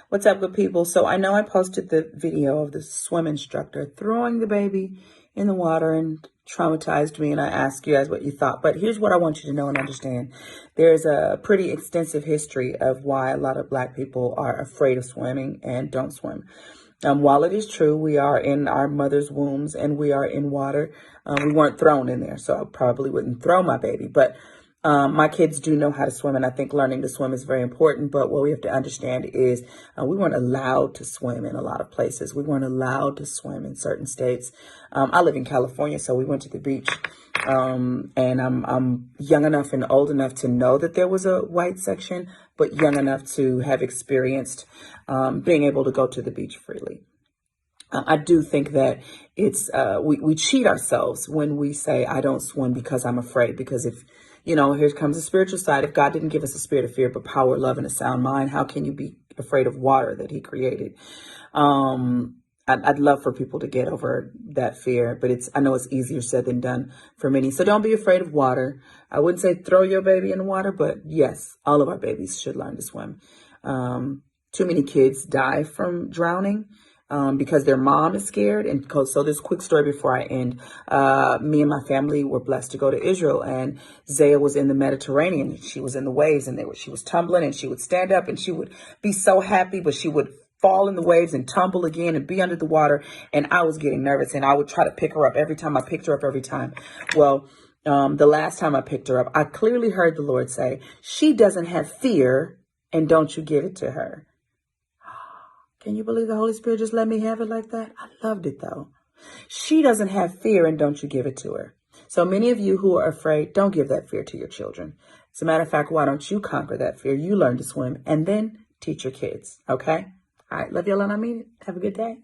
What's up, good people? So I know I posted the video of the swim instructor throwing the baby in the water and traumatized me, and I asked you guys what you thought. But here's what I want you to know and understand. There's a pretty extensive history of why a lot of Black people are afraid of swimming and don't swim. While it is true, we are in our mother's wombs and we are in water. We weren't thrown in there, so I probably wouldn't throw my baby. But my kids do know how to swim, and I think learning to swim is very important. But what we have to understand is we weren't allowed to swim in a lot of places. We weren't allowed to swim in certain states. I live in California, so we went to the beach. And I'm young enough and old enough to know that there was a white section, but young enough to have experienced being able to go to the beach freely. I do think that it's we cheat ourselves when we say I don't swim because I'm afraid. Because if here comes the spiritual side. If God didn't give us a spirit of fear, but power, love, and a sound mind, how can you be afraid of water that He created? I'd love for people to get over that fear, but I know it's easier said than done for many. So don't be afraid of water. I wouldn't say throw your baby in the water, but yes, all of our babies should learn to swim. Too many kids die from drowning because their mom is scared. And so this quick story before I end. Me and my family were blessed to go to Israel, and Zaya was in the Mediterranean. She was in the waves, and she was tumbling, and she would stand up and she would be so happy, but she would fall in the waves and tumble again and be under the water. And I was getting nervous, and I would try to pick her up every time. I picked her up every time. Well, the last time I picked her up, I clearly heard the Lord say, she doesn't have fear, and don't you give it to her. Can you believe the Holy Spirit just let me have it like that? I loved it, though. She doesn't have fear, and don't you give it to her. So many of you who are afraid, don't give that fear to your children. As a matter of fact, why don't you conquer that fear? You learn to swim and then teach your kids. Okay? All right. Love y'all, and I mean it. Have a good day.